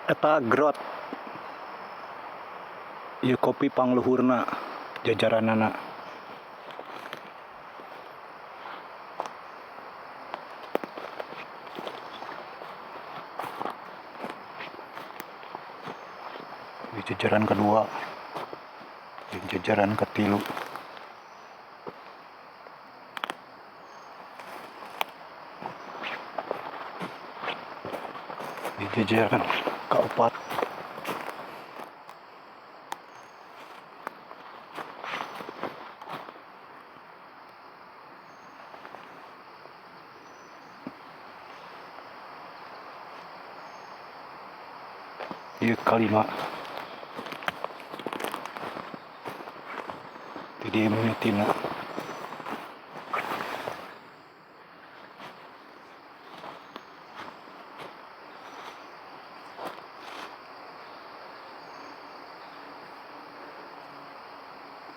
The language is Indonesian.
Eta grot ieu kopi pangluhurna jajaranana. Di jajaran kedua, di jajaran ketilu. Di jajaran keempat. Ieu kalima. Jadi mimitina.